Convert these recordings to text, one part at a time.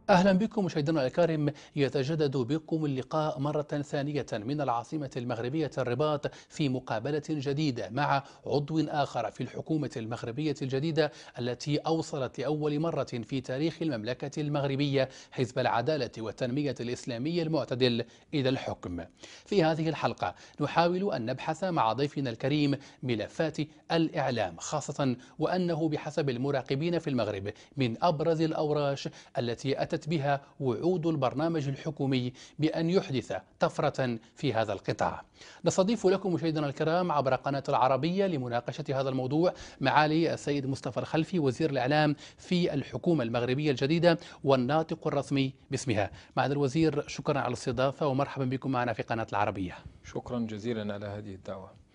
أهلا بكم مشاهدينا الكرام. يتجدد بكم اللقاء مرة ثانية من العاصمة المغربية الرباط في مقابلة جديدة مع عضو آخر في الحكومة المغربية الجديدة التي أوصلت لأول مرة في تاريخ المملكة المغربية حزب العدالة والتنمية الإسلامي المعتدل إلى الحكم. في هذه الحلقة نحاول أن نبحث مع ضيفنا الكريم ملفات الإعلام، خاصة وأنه بحسب المراقبين في المغرب من أبرز الأوراش التي أتت بها وعود البرنامج الحكومي بأن يحدث طفرة في هذا القطاع. نستضيف لكم مشاهدينا الكرام عبر قناة العربية لمناقشة هذا الموضوع معالي السيد مصطفى الخلفي وزير الإعلام في الحكومة المغربية الجديدة والناطق الرسمي باسمها. معالي الوزير، شكرا على الاستضافة ومرحبا بكم معنا في قناة العربية. شكرا جزيلا على هذه الدعوة.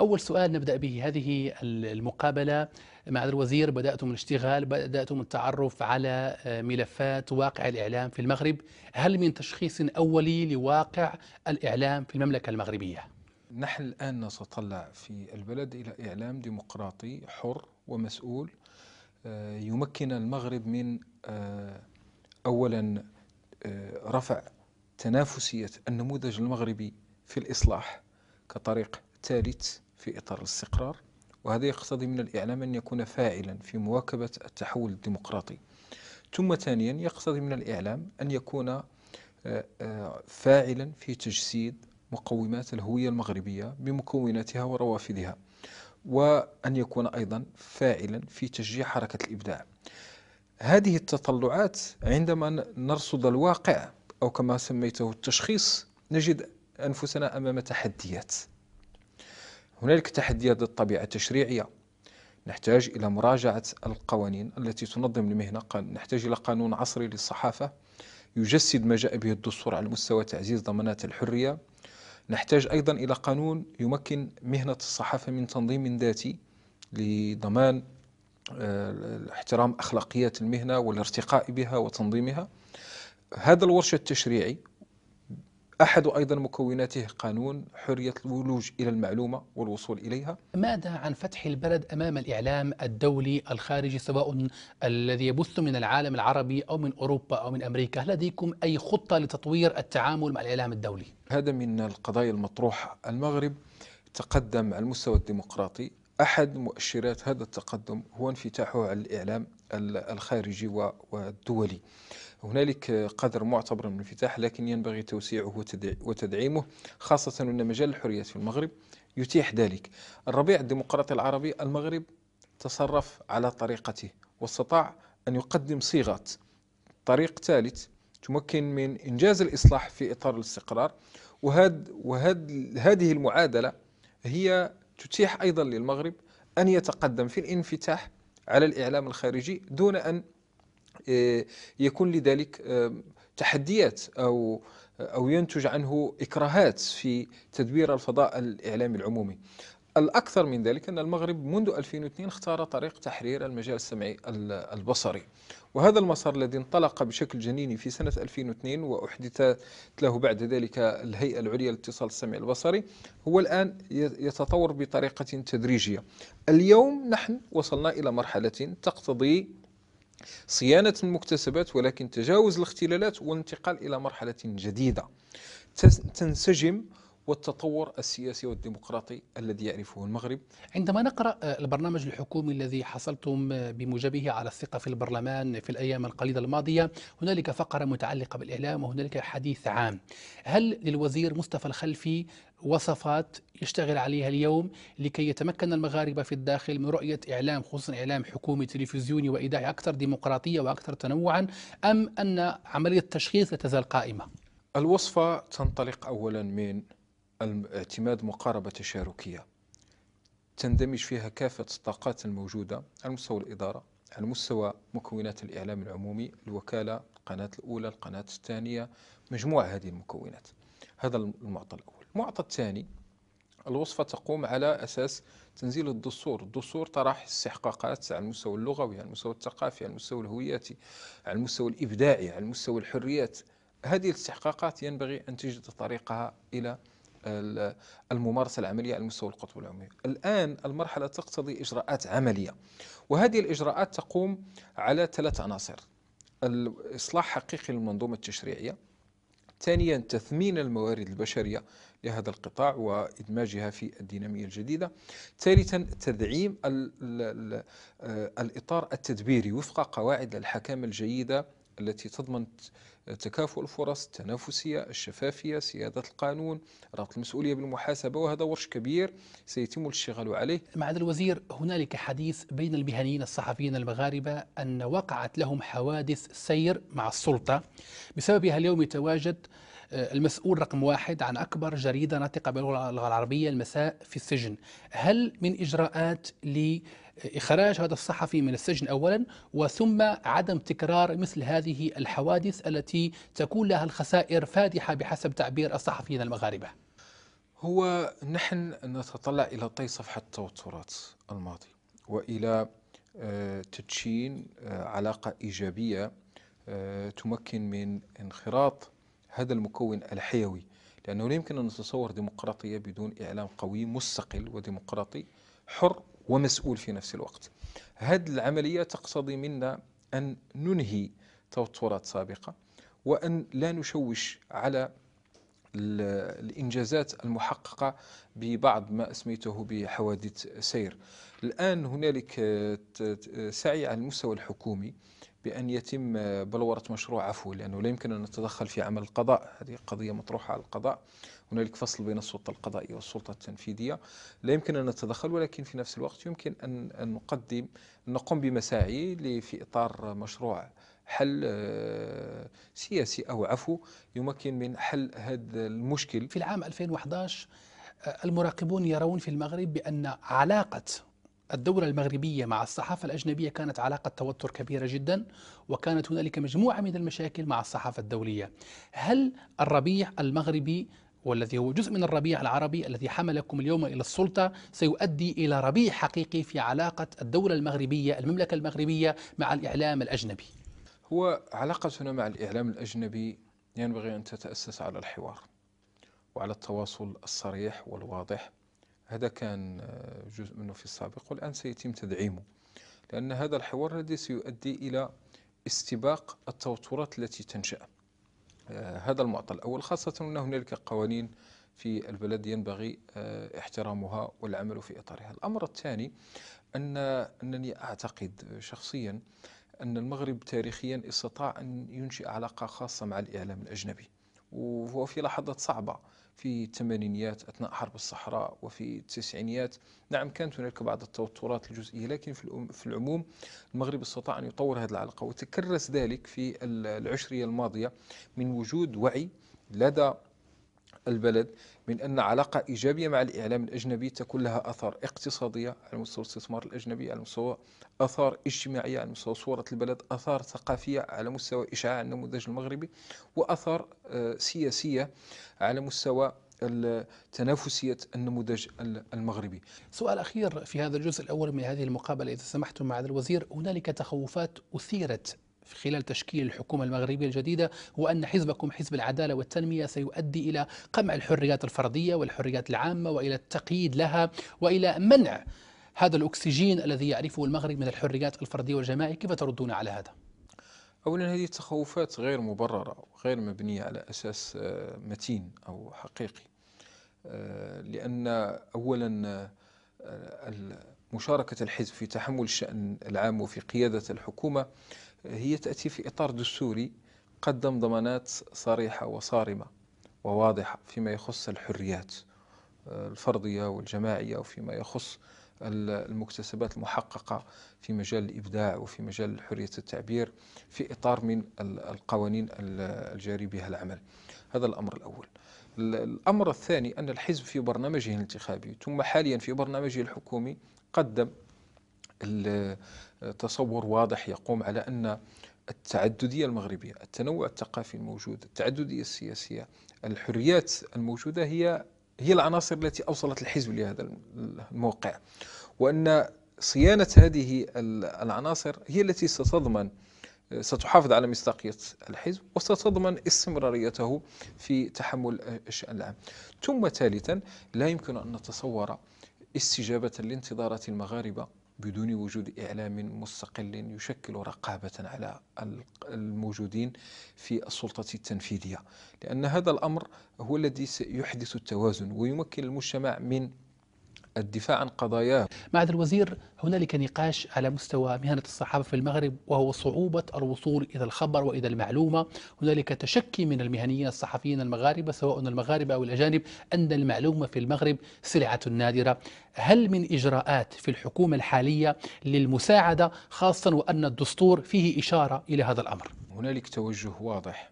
أول سؤال نبدأ به، هذه المقابلة مع الوزير بدأتم الاشتغال، بدأتم التعرف على ملفات واقع الإعلام في المغرب. هل من تشخيص أولي لواقع الإعلام في المملكة المغربية؟ نحن الآن نتطلع في البلد إلى إعلام ديمقراطي حر ومسؤول يمكن المغرب من أولا رفع تنافسية النموذج المغربي في الإصلاح كطريق ثالث في إطار الاستقرار، وهذا يقتضي من الإعلام أن يكون فاعلا في مواكبة التحول الديمقراطي. ثم ثانيا يقتضي من الإعلام أن يكون فاعلا في تجسيد مقومات الهوية المغربية بمكوناتها وروافدها، وأن يكون أيضا فاعلا في تشجيع حركة الإبداع. هذه التطلعات عندما نرصد الواقع أو كما سميته التشخيص نجد أنفسنا أمام تحديات. هنالك تحديات ذات الطبيعة التشريعية، نحتاج إلى مراجعة القوانين التي تنظم المهنة، نحتاج إلى قانون عصري للصحافة يجسد ما جاء به الدستور على مستوى تعزيز ضمانات الحرية. نحتاج أيضا إلى قانون يمكن مهنة الصحافة من تنظيم ذاتي لضمان احترام أخلاقيات المهنة والارتقاء بها وتنظيمها. هذا الورش التشريعي أحد أيضا مكوناته قانون حرية الولوج إلى المعلومة والوصول إليها. ماذا عن فتح البلد أمام الإعلام الدولي الخارجي، سواء الذي يبث من العالم العربي أو من أوروبا أو من أمريكا؟ هل لديكم أي خطة لتطوير التعامل مع الإعلام الدولي؟ هذا من القضايا المطروحة. المغرب تقدم على المستوى الديمقراطي، أحد مؤشرات هذا التقدم هو انفتاحه على الإعلام الخارجي والدولي. هنالك قدر معتبر من الانفتاح، لكن ينبغي توسيعه وتدعيمه، خاصة أن مجال الحريات في المغرب يتيح ذلك. الربيع الديمقراطي العربي، المغرب تصرف على طريقته واستطاع أن يقدم صيغة طريق ثالث تمكن من إنجاز الإصلاح في إطار الاستقرار. هذه المعادلة هي تتيح أيضا للمغرب أن يتقدم في الانفتاح على الإعلام الخارجي دون أن يكون لذلك تحديات أو ينتج عنه إكراهات في تدبير الفضاء الإعلامي العمومي. الأكثر من ذلك أن المغرب منذ 2002 اختار طريق تحرير المجال السمعي البصري، وهذا المسار الذي انطلق بشكل جنيني في سنة 2002 وأحدثت له بعد ذلك الهيئة العليا للاتصال السمعي البصري هو الآن يتطور بطريقة تدريجية. اليوم نحن وصلنا إلى مرحلة تقتضي صيانة المكتسبات ولكن تجاوز الاختلالات والانتقال إلى مرحلة جديدة تنسجم والتطور السياسي والديمقراطي الذي يعرفه المغرب. عندما نقرأ البرنامج الحكومي الذي حصلتم بموجبه على الثقة في البرلمان في الأيام القليلة الماضية، هنالك فقرة متعلقة بالإعلام وهنالك حديث عام. هل للوزير مصطفى الخلفي وصفات يشتغل عليها اليوم لكي يتمكن المغاربة في الداخل من رؤية إعلام، خصوصا إعلام حكومي تلفزيوني وإذاعي أكثر ديمقراطية وأكثر تنوعا، أم أن عملية التشخيص لا تزال قائمة؟ الوصفة تنطلق أولا من اعتماد مقاربة تشاركية تندمج فيها كافة الطاقات الموجودة على مستوى الإدارة، على مستوى مكونات الإعلام العمومي، الوكالة، القناة الأولى، القناة الثانية، مجموعة هذه المكونات. هذا المعطى الأول. المعطى الثاني، الوصفة تقوم على أساس تنزيل الدستور. الدستور طرح استحقاقات على المستوى اللغوي، على المستوى الثقافي، على المستوى الهوياتي، على المستوى الإبداعي، على المستوى الحريات. هذه الاستحقاقات ينبغي أن تجد طريقها إلى الممارسة العملية على مستوى القطب العمومي. الآن المرحلة تقتضي إجراءات عملية، وهذه الإجراءات تقوم على 3 عناصر. إصلاح حقيقي للمنظومة التشريعية. ثانيا تثمين الموارد البشرية لهذا القطاع وإدماجها في الدينامية الجديدة. ثالثا تدعيم الإطار التدبيري وفق قواعد الحكامة الجيدة التي تضمن تكافؤ الفرص، التنافسية، الشفافية، سيادة القانون، ربط المسؤولية بالمحاسبة، وهذا ورش كبير سيتم الاشتغال عليه. معالي الوزير، هنالك حديث بين المهنيين الصحفيين المغاربة أن وقعت لهم حوادث سير مع السلطة بسببها اليوم يتواجد المسؤول رقم واحد عن أكبر جريدة ناطقة باللغة العربية المساء في السجن. هل من إجراءات لإخراج هذا الصحفي من السجن أولا، وثم عدم تكرار مثل هذه الحوادث التي تكون لها الخسائر فادحة بحسب تعبير الصحفيين المغاربة؟ هو نحن نتطلع إلى طي صفحة التوترات الماضي وإلى تدشين علاقة إيجابية تمكن من انخراط هذا المكون الحيوي، لأنه لا يمكن أن نتصور ديمقراطية بدون إعلام قوي مستقل وديمقراطي حر ومسؤول في نفس الوقت. هذه العملية تقتضي منا أن ننهي توترات سابقة، وأن لا نشوش على الإنجازات المحققة ببعض ما أسميته بحوادث سير. الآن هنالك سعي على المستوى الحكومي بأن يتم بلورة مشروع عفو، لأنه لا يمكن أن نتدخل في عمل القضاء، هذه قضية مطروحة على القضاء. هنالك فصل بين السلطة القضائية والسلطة التنفيذية، لا يمكن أن نتدخل، ولكن في نفس الوقت يمكن أن نقوم بمساعي في إطار مشروع حل سياسي أو عفو يمكن من حل هذا المشكل. في العام 2011 المراقبون يرون في المغرب بأن علاقة الدولة المغربية مع الصحافة الأجنبية كانت علاقة توتر كبيرة جدا، وكانت هنالك مجموعة من المشاكل مع الصحافة الدولية. هل الربيع المغربي والذي هو جزء من الربيع العربي الذي حملكم اليوم إلى السلطة سيؤدي إلى ربيع حقيقي في علاقة الدولة المغربية، المملكة المغربية، مع الإعلام الأجنبي؟ هو علاقتنا مع الإعلام الأجنبي ينبغي أن تتأسس على الحوار وعلى التواصل الصريح والواضح. هذا كان جزء منه في السابق، والآن سيتم تدعيمه، لأن هذا الحوار الذي سيؤدي إلى استباق التوترات التي تنشأ. هذا المعطى الأول، خاصة أن هنالك قوانين في البلد ينبغي احترامها والعمل في إطارها. الأمر الثاني أنني أعتقد شخصيا أن المغرب تاريخيا استطاع أن ينشئ علاقة خاصة مع الإعلام الأجنبي، وهو في لحظات صعبة في الثمانينيات أثناء حرب الصحراء وفي التسعينيات. نعم كانت هناك بعض التوترات الجزئية، لكن في العموم المغرب استطاع أن يطور هذه العلاقة، وتكرس ذلك في العشرية الماضية من وجود وعي لدى البلد من أن علاقة إيجابية مع الإعلام الأجنبي تكون لها آثار اقتصادية على مستوى الاستثمار الأجنبي، على مستوى آثار اجتماعية على مستوى صورة البلد، آثار ثقافية على مستوى إشعاع النموذج المغربي، وآثار سياسية على مستوى تنافسية النموذج المغربي. سؤال أخير في هذا الجزء الأول من هذه المقابلة إذا سمحتم معالي الوزير. هنالك تخوفات أثيرت خلال تشكيل الحكومة المغربية الجديدة، وأن حزبكم حزب العدالة والتنمية سيؤدي إلى قمع الحريات الفردية والحريات العامة، وإلى التقييد لها، وإلى منع هذا الأكسجين الذي يعرفه المغرب من الحريات الفردية والجماعية. كيف تردون على هذا؟ أولا هذه التخوفات غير مبررة وغير مبنية على أساس متين أو حقيقي، لأن أولا مشاركة الحزب في تحمل الشأن العام وفي قيادة الحكومة هي تأتي في إطار دستوري قدم ضمانات صريحة وصارمة وواضحة فيما يخص الحريات الفردية والجماعية، وفيما يخص المكتسبات المحققة في مجال الإبداع وفي مجال حرية التعبير في إطار من القوانين الجاري بها العمل. هذا الأمر الأول. الأمر الثاني أن الحزب في برنامجه الانتخابي ثم حاليا في برنامجه الحكومي قدم تصور واضح يقوم على أن التعددية المغربية، التنوع الثقافي الموجود، التعددية السياسية، الحريات الموجودة هي العناصر التي أوصلت الحزب لهذا الموقع، وأن صيانة هذه العناصر هي التي ستحافظ على مصداقية الحزب وستضمن استمراريته في تحمل الشأن العام. ثم ثالثا لا يمكن أن نتصور استجابة لانتظارات المغاربة بدون وجود إعلام مستقل يشكل رقابة على الموجودين في السلطة التنفيذية، لأن هذا الأمر هو الذي سيحدث التوازن ويمكن المجتمع من الدفاع عن قضاياه. معالي الوزير، هنالك نقاش على مستوى مهنة الصحافة في المغرب، وهو صعوبة الوصول إلى الخبر وإلى المعلومة. هنالك تشكي من المهنيين الصحفيين المغاربة سواء المغاربة أو الأجانب أن المعلومة في المغرب سلعة نادرة. هل من إجراءات في الحكومة الحالية للمساعدة، خاصة وأن الدستور فيه إشارة إلى هذا الأمر؟ هنالك توجه واضح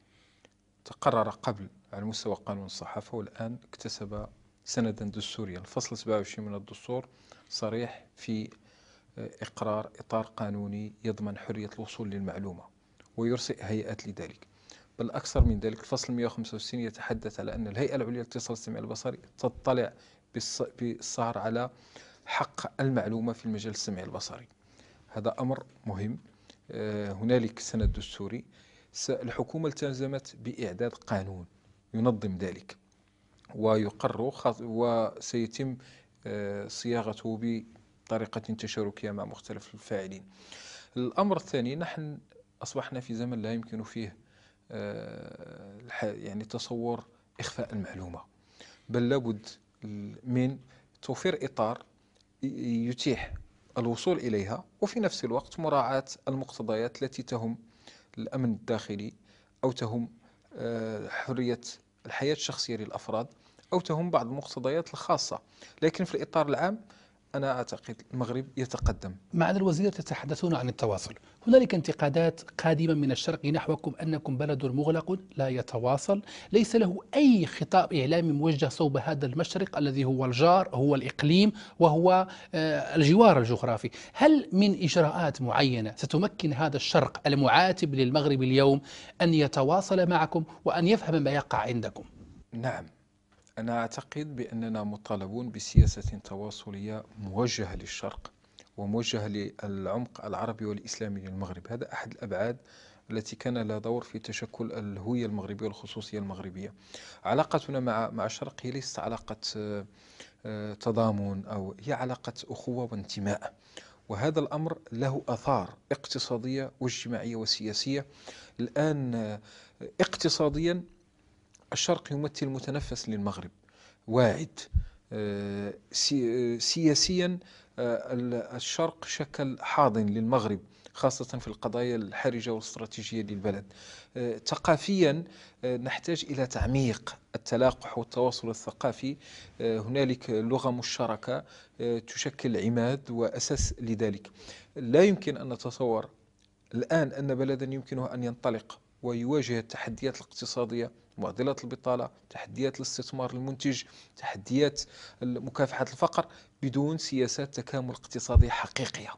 تقرر قبل على مستوى قانون الصحافة، والآن اكتسب سندا دستوريا. الفصل 27 من الدستور صريح في إقرار إطار قانوني يضمن حرية الوصول للمعلومة ويرسئ هيئات لذلك. بل أكثر من ذلك، الفصل 165 يتحدث على أن الهيئة العليا للاتصال السمعي البصري تطلع بالسهر على حق المعلومة في المجال السمعي البصري. هذا أمر مهم. هنالك سند دستوري. الحكومة التزمت بإعداد قانون ينظم ذلك ويقر، وسيتم صياغته بطريقة تشاركية مع مختلف الفاعلين. الأمر الثاني، نحن أصبحنا في زمن لا يمكن فيه يعني تصور إخفاء المعلومة، بل لابد من توفير إطار يتيح الوصول إليها، وفي نفس الوقت مراعاة المقتضيات التي تهم الأمن الداخلي أو تهم حرية الحياة الشخصية للأفراد أو تهم بعض المقتضيات الخاصة. لكن في الإطار العام أنا أعتقد المغرب يتقدم. معالي الوزير، تتحدثون عن التواصل. هنالك انتقادات قادمة من الشرق نحوكم أنكم بلد مغلق لا يتواصل، ليس له أي خطاب إعلامي موجه صوب هذا المشرق الذي هو الجار، هو الإقليم، وهو الجوار الجغرافي. هل من إجراءات معينة ستمكن هذا الشرق المعاتب للمغرب اليوم أن يتواصل معكم وأن يفهم ما يقع عندكم؟ نعم، أنا أعتقد بأننا مطالبون بسياسة تواصلية موجهة للشرق وموجهة للعمق العربي والإسلامي للمغرب. هذا أحد الأبعاد التي كان لها دور في تشكل الهوية المغربية والخصوصية المغربية. علاقتنا مع الشرق هي ليست علاقة تضامن، أو هي علاقة أخوة وانتماء، وهذا الأمر له آثار اقتصادية واجتماعية وسياسية. الآن اقتصاديا الشرق يمثل متنفس للمغرب واعد. سياسيا الشرق شكل حاضن للمغرب خاصة في القضايا الحرجة والاستراتيجية للبلد. ثقافيا نحتاج إلى تعميق التلاقح والتواصل الثقافي. هنالك لغة مشتركة تشكل عماد وأساس لذلك. لا يمكن أن نتصور الآن أن بلدا يمكنه أن ينطلق ويواجه التحديات الاقتصادية، معضلات البطالة، تحديات الاستثمار المنتج، تحديات مكافحة الفقر، بدون سياسات تكامل اقتصادي حقيقية.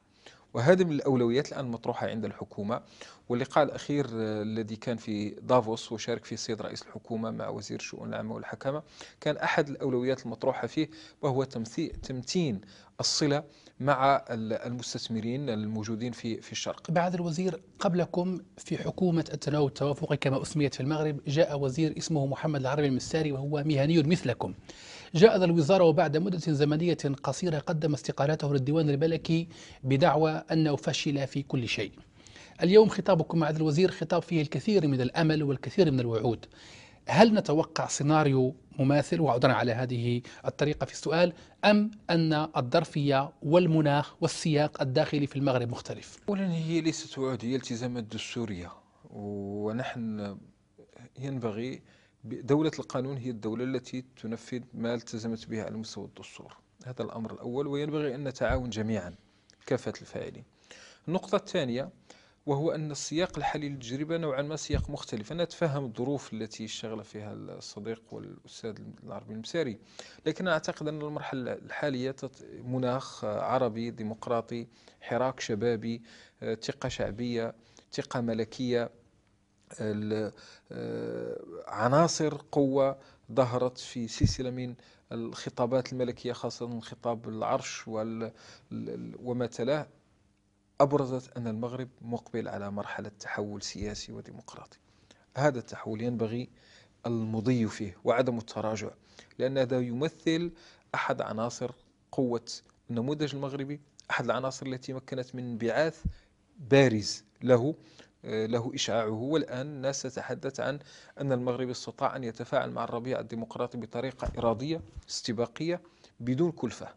وهذا من الأولويات الآن مطروحة عند الحكومة. واللقاء الأخير الذي كان في دافوس وشارك فيه السيد رئيس الحكومة مع وزير الشؤون العامة والحكامة، كان أحد الأولويات المطروحة فيه وهو تمتين الصلة مع المستثمرين الموجودين في الشرق. معالي الوزير، قبلكم في حكومة التناوب التوافقي كما أسميت في المغرب جاء وزير اسمه محمد العربي المساري، وهو مهني مثلكم. جاء إلى الوزارة وبعد مدة زمنية قصيرة قدم استقالته للديوان الملكي بدعوى أنه فشل في كل شيء. اليوم خطابكم معالي الوزير خطاب فيه الكثير من الأمل والكثير من الوعود. هل نتوقع سيناريو مماثل، وعذرا على هذه الطريقة في السؤال، أم أن الظرفية والمناخ والسياق الداخلي في المغرب مختلف؟ أولا، هي ليست وعود، هي التزامات دستورية، ونحن ينبغي دولة القانون هي الدولة التي تنفذ ما التزمت به على مستوى الدستور. هذا الأمر الأول، وينبغي أن نتعاون جميعا كافة الفاعلين. النقطة الثانية وهو أن السياق الحالي للتجربة نوعا ما سياق مختلف. أنا أتفهم الظروف التي اشتغل فيها الصديق والأستاذ العربي المساري، لكن أعتقد أن المرحلة الحالية مناخ عربي ديمقراطي، حراك شبابي، ثقة شعبية، ثقة ملكية، عناصر قوة ظهرت في سلسلة من الخطابات الملكية، خاصة خطاب العرش وما تلاه، أبرزت أن المغرب مقبل على مرحلة تحول سياسي وديمقراطي. هذا التحول ينبغي المضي فيه وعدم التراجع، لأن هذا يمثل أحد عناصر قوة النموذج المغربي، أحد العناصر التي مكنت من انبعاث بارز له إشعاعه. والآن الناس تتحدث عن أن المغرب استطاع أن يتفاعل مع الربيع الديمقراطي بطريقة إرادية استباقية بدون كلفة،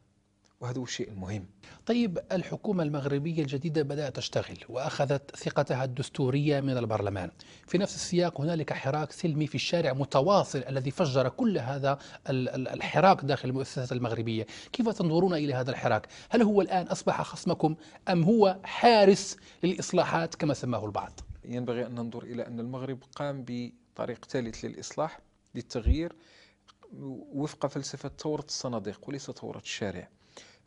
وهذا هو الشيء المهم. طيب، الحكومة المغربية الجديدة بدأت تشتغل وأخذت ثقتها الدستورية من البرلمان. في نفس السياق هنالك حراك سلمي في الشارع متواصل الذي فجر كل هذا الحراك داخل المؤسسات المغربية. كيف تنظرون إلى هذا الحراك؟ هل هو الآن أصبح خصمكم أم هو حارس للإصلاحات كما سماه البعض؟ ينبغي أن ننظر إلى أن المغرب قام بطريق ثالث للإصلاح للتغيير وفق فلسفة ثورة الصناديق وليس ثورة الشارع.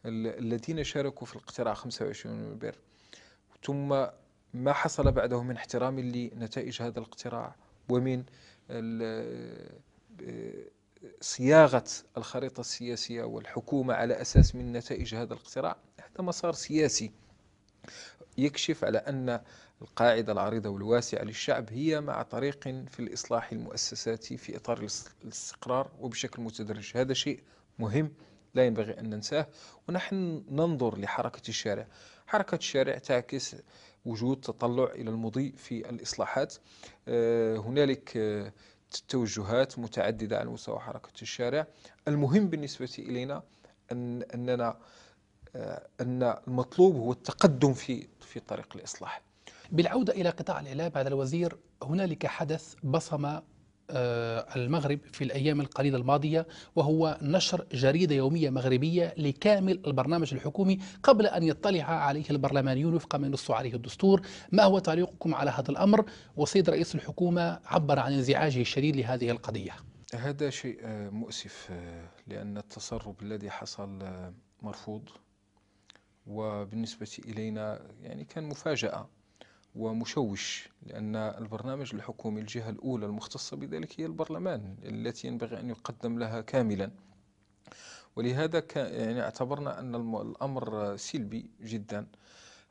الذين شاركوا في الاقتراع 25 نوفمبر ثم ما حصل بعده من احترام لنتائج هذا الاقتراع ومن صياغة الخريطة السياسية والحكومة على أساس من نتائج هذا الاقتراع، هذا مسار سياسي يكشف على أن القاعدة العريضة والواسعة للشعب هي مع طريق في الإصلاح المؤسساتي في إطار الاستقرار وبشكل متدرج. هذا شيء مهم لا ينبغي أن ننساه. ونحن ننظر لحركة الشارع. حركة الشارع تعكس وجود تطلع إلى المضي في الإصلاحات. هنالك توجهات متعددة على مستوى حركة الشارع. المهم بالنسبة إلينا أن المطلوب هو التقدم في طريق الإصلاح. بالعودة إلى قطاع الإعلام هذا الوزير، هنالك حدث بصم المغرب في الأيام القليلة الماضية، وهو نشر جريدة يومية مغربية لكامل البرنامج الحكومي قبل أن يطلع عليه البرلمانيون وفق ما ينص عليه الدستور. ما هو تعليقكم على هذا الأمر؟ والسيد رئيس الحكومة عبر عن انزعاجه الشديد لهذه القضية. هذا شيء مؤسف، لأن التسرب الذي حصل مرفوض، وبالنسبة إلينا يعني كان مفاجأة ومشوش، لأن البرنامج الحكومي الجهة الأولى المختصة بذلك هي البرلمان التي ينبغي أن يقدم لها كاملا. ولهذا يعني اعتبرنا أن الأمر سلبي جدا.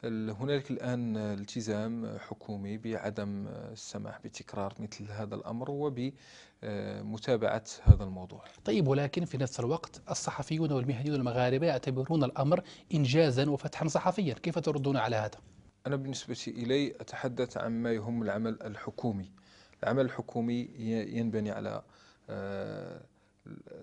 هنالك الآن التزام حكومي بعدم السماح بتكرار مثل هذا الأمر وبمتابعة هذا الموضوع. طيب، ولكن في نفس الوقت الصحفيون والمهنيون المغاربة يعتبرون الأمر إنجازا وفتحا صحفيا، كيف تردون على هذا؟ أنا بالنسبة إلي أتحدث عن ما يهم العمل الحكومي. العمل الحكومي ينبني على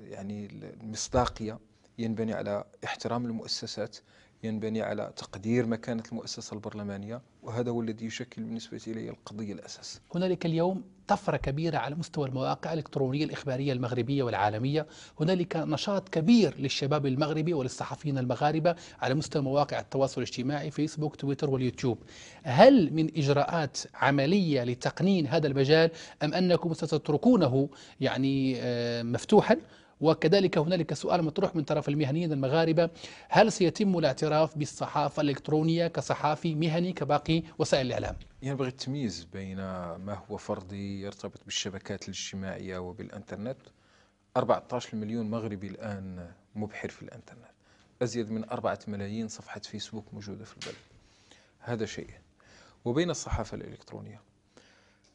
يعني المصداقية، ينبني على احترام المؤسسات، ينبني على تقدير مكانة المؤسسة البرلمانية، وهذا هو الذي يشكل بالنسبة إلي القضية الأساس. هنالك اليوم طفرة كبيرة على مستوى المواقع الإلكترونية الإخبارية المغربية والعالمية. هنالك نشاط كبير للشباب المغربي وللصحفيين المغاربة على مستوى مواقع التواصل الاجتماعي فيسبوك، تويتر، واليوتيوب. هل من إجراءات عملية لتقنين هذا المجال أم أنكم ستتركونه يعني مفتوحا؟ وكذلك هنالك سؤال مطروح من طرف المهنيين المغاربة: هل سيتم الاعتراف بالصحافة الإلكترونية كصحافي مهني كباقي وسائل الإعلام؟ ينبغي التمييز بين ما هو فردي يرتبط بالشبكات الاجتماعية وبالإنترنت. 14 مليون مغربي الآن مبحر في الإنترنت، أزيد من 4 ملايين صفحة فيسبوك موجودة في البلد. هذا شيء. وبين الصحافة الإلكترونية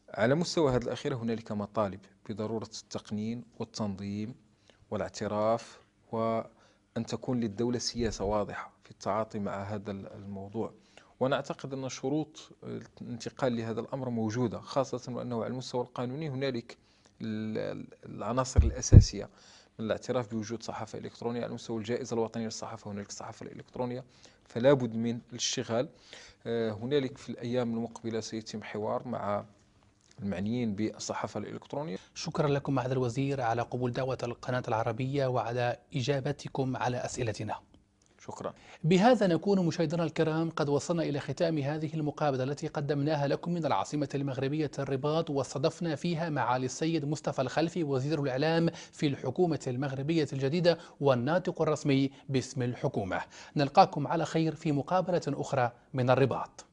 على مستوى هذه الأخيرة هنالك مطالب بضرورة التقنين والتنظيم والاعتراف، وأن تكون للدولة سياسة واضحة في التعاطي مع هذا الموضوع. وأنا أعتقد أن شروط الانتقال لهذا الأمر موجودة، خاصة وأنه على المستوى القانوني هنالك العناصر الأساسية من الاعتراف بوجود صحافة إلكترونية. على مستوى الجائزة الوطنية للصحافة هنالك الصحافة الإلكترونية، فلا بد من الاشتغال. هنالك في الأيام المقبلة سيتم حوار مع المعنيين بالصحافة الإلكترونية. شكرا لكم معالي الوزير على قبول دعوة القناة العربية وعلى إجابتكم على أسئلتنا. شكرا. بهذا نكون مشاهدينا الكرام قد وصلنا إلى ختام هذه المقابلة التي قدمناها لكم من العاصمة المغربية الرباط، واستضفنا فيها معالي السيد مصطفى الخلفي وزير الإعلام في الحكومة المغربية الجديدة والناطق الرسمي باسم الحكومة. نلقاكم على خير في مقابلة أخرى من الرباط.